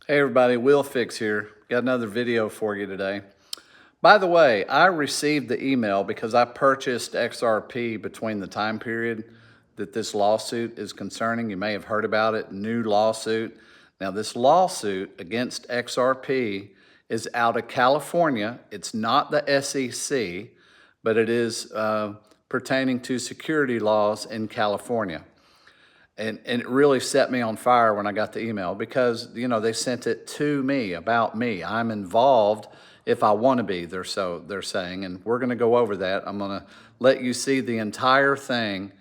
Hey everybody, Will Fix here. Got another video for you today. By the way, I received the email because I purchased XRP between the time period that this lawsuit is concerning. You may have heard about it, new lawsuit. Now this lawsuit against XRP is out of California. It's not the SEC, but it is pertaining to security laws in California. And it really set me on fire when I got the email because, you know, they sent it to me, about me. I'm involved if I want to be, they're saying, and we're going to go over that. I'm going to let you see the entire thing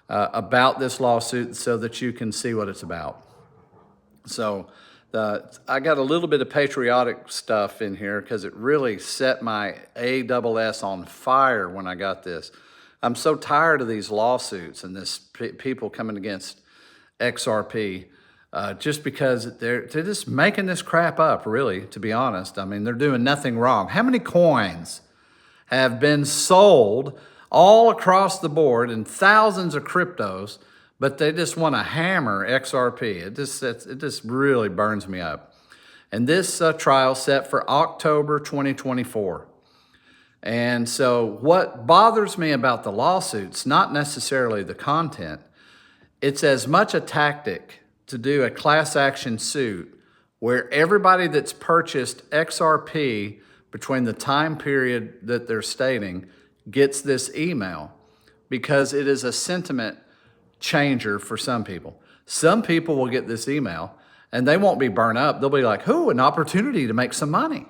about this lawsuit so that you can see what it's about. So I got a little bit of patriotic stuff in here because it really set my ASS on fire when I got this. I'm so tired of these lawsuits and this people coming against XRP just because they're just making this crap up, really, to be honest. I mean, they're doing nothing wrong. How many coins have been sold all across the board in thousands of cryptos, but they just want to hammer XRP? It just really burns me up. And this trial set for October 2024. And so what bothers me about the lawsuits, not necessarily the content, it's as much a tactic to do a class action suit where everybody that's purchased XRP between the time period that they're stating gets this email because it is a sentiment changer for some people. Some people will get this email and they won't be burned up. They'll be like, "Ooh, an opportunity to make some money."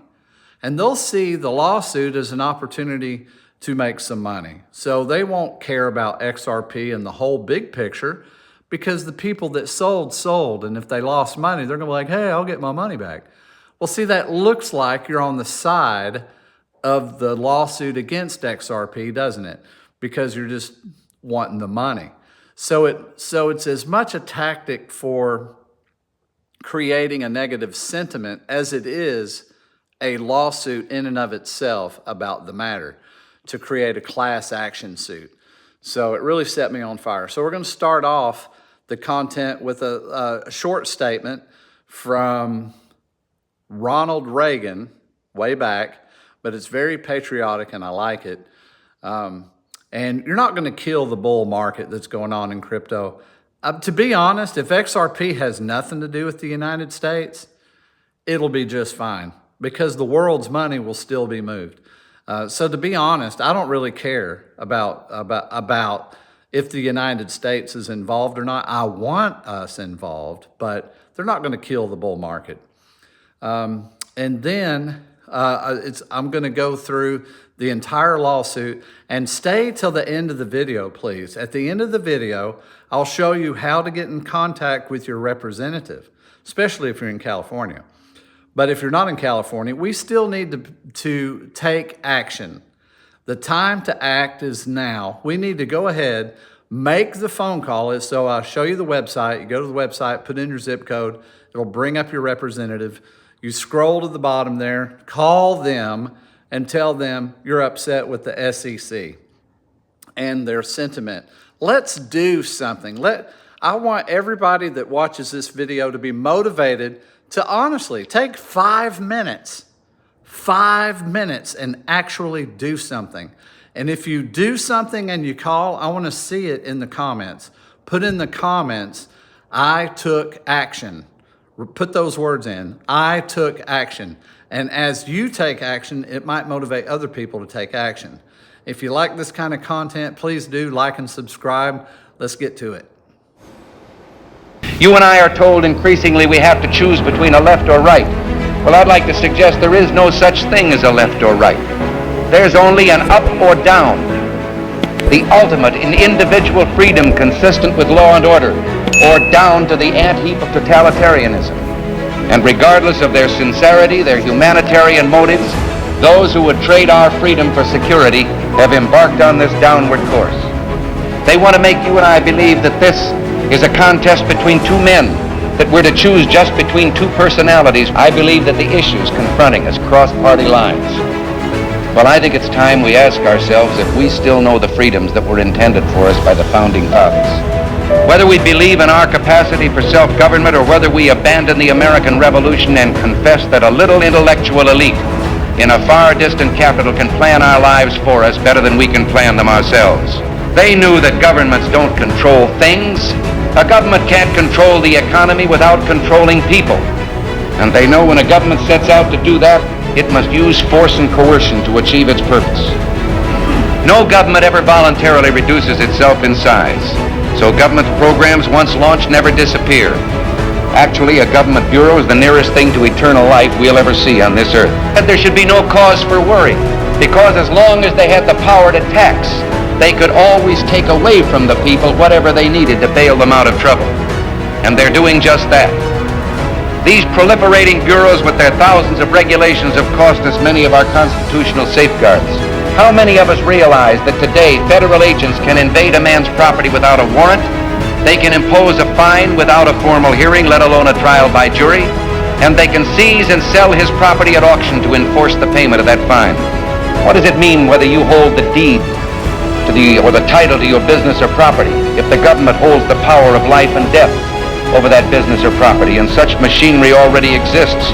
And they'll see the lawsuit as an opportunity to make some money. So they won't care about XRP and the whole big picture because the people that sold. And if they lost money, they're gonna be like, "Hey, I'll get my money back." Well, see, that looks like you're on the side of the lawsuit against XRP, doesn't it? Because you're just wanting the money. So it's as much a tactic for creating a negative sentiment as it is a lawsuit in and of itself about the matter to create a class action suit. So it really set me on fire. So we're going to start off the content with a short statement from Ronald Reagan way back, but it's very patriotic and I like it. And you're not going to kill the bull market that's going on in crypto. To be honest, if XRP has nothing to do with the United States, it'll be just fine, because the world's money will still be moved. So to be honest, I don't really care about if the United States is involved or not. I want us involved, but they're not going to kill the bull market. And then I'm going to go through the entire lawsuit, and stay till the end of the video, please. At the end of the video, I'll show you how to get in contact with your representative, especially if you're in California. But if you're not in California, we still need to take action. The time to act is now. We need to go ahead, make the phone call. So I'll show you the website. You go to the website, put in your zip code. It'll bring up your representative. You scroll to the bottom there, call them and tell them you're upset with the SEC and their sentiment. Let's do something. I want everybody that watches this video to be motivated to honestly take 5 minutes, and actually do something. And if you do something and you call, I want to see it in the comments. Put in the comments, "I took action." Put those words in, "I took action." And as you take action, it might motivate other people to take action. If you like this kind of content, please do like and subscribe. Let's get to it. You and I are told increasingly we have to choose between a left or right. Well, I'd like to suggest there is no such thing as a left or right. There's only an up or down. The ultimate in individual freedom consistent with law and order, or down to the ant-heap of totalitarianism. And regardless of their sincerity, their humanitarian motives, those who would trade our freedom for security have embarked on this downward course. They want to make you and I believe that this is a contest between two men, that we're to choose just between two personalities. I believe that the issues confronting us cross party lines. Well, I think it's time we ask ourselves if we still know the freedoms that were intended for us by the founding fathers. Whether we believe in our capacity for self-government or whether we abandon the American Revolution and confess that a little intellectual elite in a far distant capital can plan our lives for us better than we can plan them ourselves. They knew that governments don't control things. A government can't control the economy without controlling people. And they know when a government sets out to do that, it must use force and coercion to achieve its purpose. No government ever voluntarily reduces itself in size. So government programs once launched never disappear. Actually, a government bureau is the nearest thing to eternal life we'll ever see on this earth. And there should be no cause for worry, because as long as they had the power to tax, they could always take away from the people whatever they needed to bail them out of trouble. And they're doing just that. These proliferating bureaus with their thousands of regulations have cost us many of our constitutional safeguards. How many of us realize that today federal agents can invade a man's property without a warrant? They can impose a fine without a formal hearing, let alone a trial by jury, and they can seize and sell his property at auction to enforce the payment of that fine. What does it mean whether you hold the deed to or the title to your business or property if the government holds the power of life and death over that business or property? And such machinery already exists.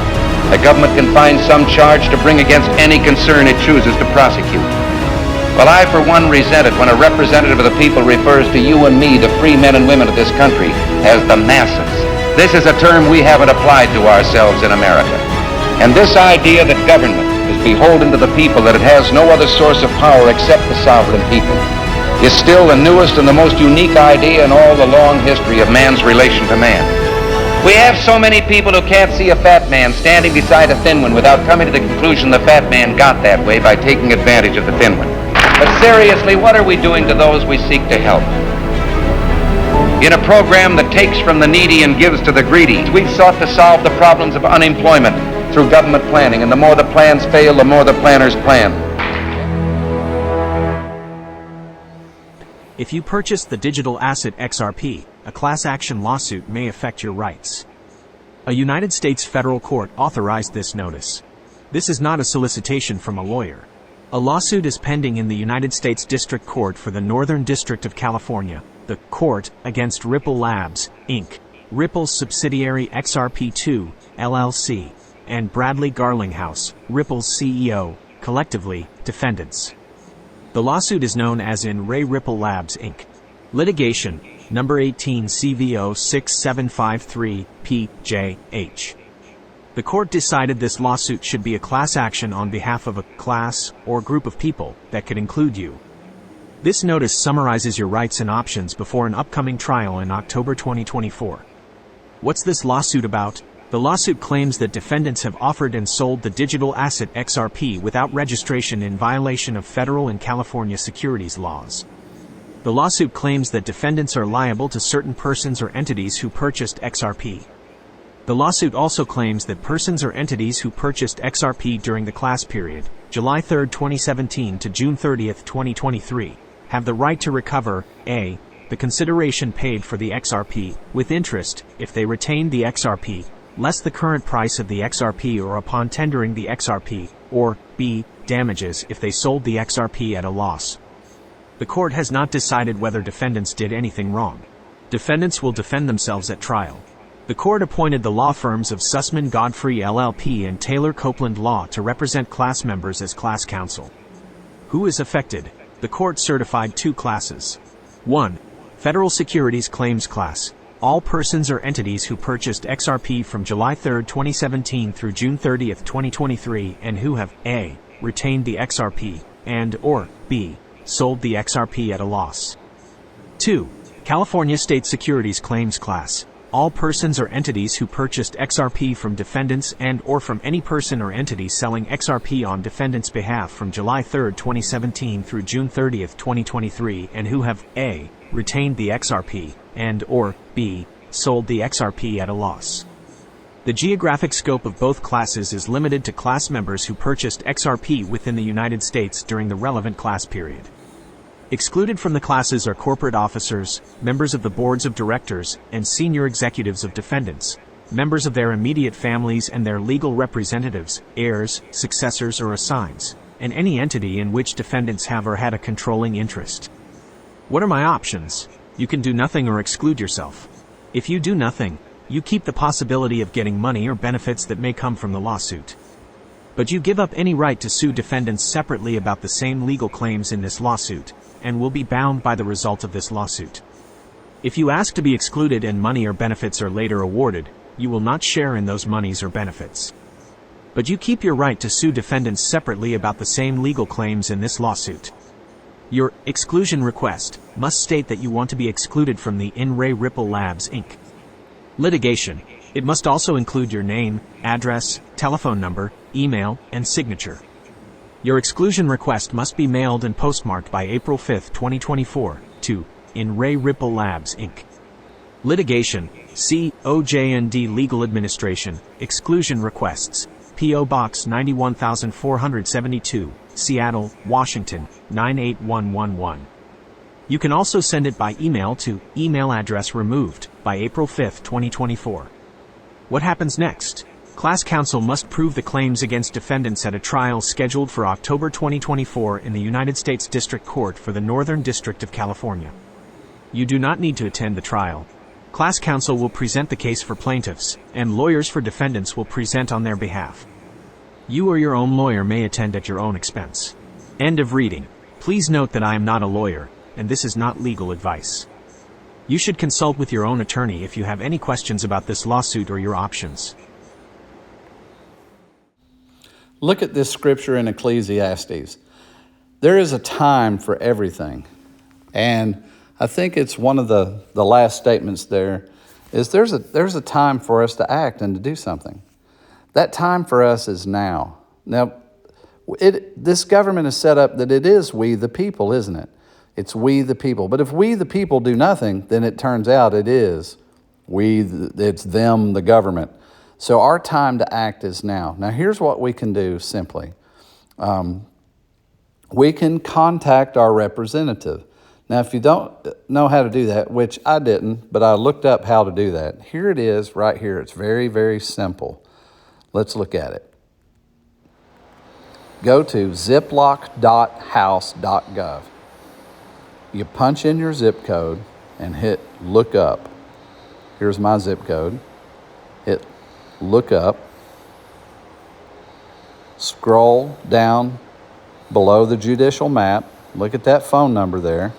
The government can find some charge to bring against any concern it chooses to prosecute. Well, I, for one, resent it when a representative of the people refers to you and me, the free men and women of this country, as the masses. This is a term we haven't applied to ourselves in America. And this idea that government is beholden to the people, that it has no other source of power except the sovereign people, is still the newest and the most unique idea in all the long history of man's relation to man. We have so many people who can't see a fat man standing beside a thin one without coming to the conclusion the fat man got that way by taking advantage of the thin one. But seriously, what are we doing to those we seek to help? In a program that takes from the needy and gives to the greedy, we've sought to solve the problems of unemployment through government planning, and the more the plans fail, the more the planners plan. If you purchase the digital asset XRP, a class action lawsuit may affect your rights. A United States federal court authorized this notice. This is not a solicitation from a lawyer. A lawsuit is pending in the United States District Court for the Northern District of California, the court against Ripple Labs, Inc., Ripple's subsidiary XRP2, LLC, and Bradley Garlinghouse, Ripple's CEO, collectively, defendants. The lawsuit is known as in Re Ripple Labs, Inc. Litigation, number 18 CVO 6753 PJH. The court decided this lawsuit should be a class action on behalf of a class or group of people that could include you. This notice summarizes your rights and options before an upcoming trial in October 2024. What's this lawsuit about? The lawsuit claims that defendants have offered and sold the digital asset XRP without registration in violation of federal and California securities laws. The lawsuit claims that defendants are liable to certain persons or entities who purchased XRP. The lawsuit also claims that persons or entities who purchased XRP during the class period, July 3, 2017 to June 30, 2023, have the right to recover a. the consideration paid for the XRP, with interest, if they retained the XRP, less the current price of the XRP or upon tendering the XRP, or b. damages if they sold the XRP at a loss. The court has not decided whether defendants did anything wrong. Defendants will defend themselves at trial. The court appointed the law firms of Sussman Godfrey LLP and Taylor Copeland Law to represent class members as class counsel. Who is affected? The court certified two classes. 1. Federal Securities Claims Class. All persons or entities who purchased XRP from July 3, 2017 through June 30, 2023 and who have a. retained the XRP and or b. sold the XRP at a loss. 2. California State Securities Claims Class. All persons or entities who purchased XRP from defendants and or from any person or entity selling XRP on defendants' behalf from July 3, 2017 through June 30, 2023 and who have a. retained the XRP and or b. sold the XRP at a loss. The geographic scope of both classes is limited to class members who purchased XRP within the United States during the relevant class period. Excluded from the classes are corporate officers, members of the boards of directors, and senior executives of defendants, members of their immediate families and their legal representatives, heirs, successors or assigns, and any entity in which defendants have or had a controlling interest. What are my options? You can do nothing or exclude yourself. If you do nothing, you keep the possibility of getting money or benefits that may come from the lawsuit. But you give up any right to sue defendants separately about the same legal claims in this lawsuit, and will be bound by the result of this lawsuit. If you ask to be excluded and money or benefits are later awarded, you will not share in those monies or benefits. But you keep your right to sue defendants separately about the same legal claims in this lawsuit. Your exclusion request must state that you want to be excluded from the In Re Ripple Labs, Inc. litigation. It must also include your name, address, telephone number, email, and signature. Your exclusion request must be mailed and postmarked by April 5, 2024, to In Re Ripple Labs, Inc. litigation, COJND Legal Administration, exclusion requests, P.O. Box 91472, Seattle, Washington, 98111. You can also send it by email to email address removed by April 5, 2024. What happens next? Class counsel must prove the claims against defendants at a trial scheduled for October 2024 in the United States District Court for the Northern District of California. You do not need to attend the trial. Class counsel will present the case for plaintiffs, and lawyers for defendants will present on their behalf. You or your own lawyer may attend at your own expense. End of reading. Please note that I am not a lawyer, and this is not legal advice. You should consult with your own attorney if you have any questions about this lawsuit or your options. Look at this scripture in Ecclesiastes. There is a time for everything. And I think it's one of the last statements there is there's a time for us to act and to do something. That time for us is now. Now, this government is set up that it is we the people, isn't it? It's we the people. But if we the people do nothing, then it turns out it is it's them, the government. So our time to act is now. Now, here's what we can do simply. We can contact our representative. Now, if you don't know how to do that, which I didn't, but I looked up how to do that. Here it is right here. It's very, very simple. Let's look at it. Go to ziploc.house.gov. You punch in your zip code and hit look up. Here's my zip code. Hit look up. Scroll down below the judicial map. Look at that phone number there.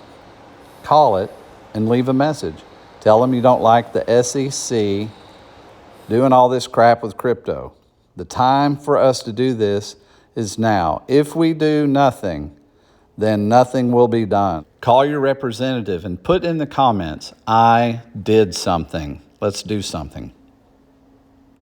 Call it and leave a message. Tell them you don't like the SEC doing all this crap with crypto. The time for us to do this is now. If we do nothing, then nothing will be done. Call your representative and put in the comments, I did something. Let's do something.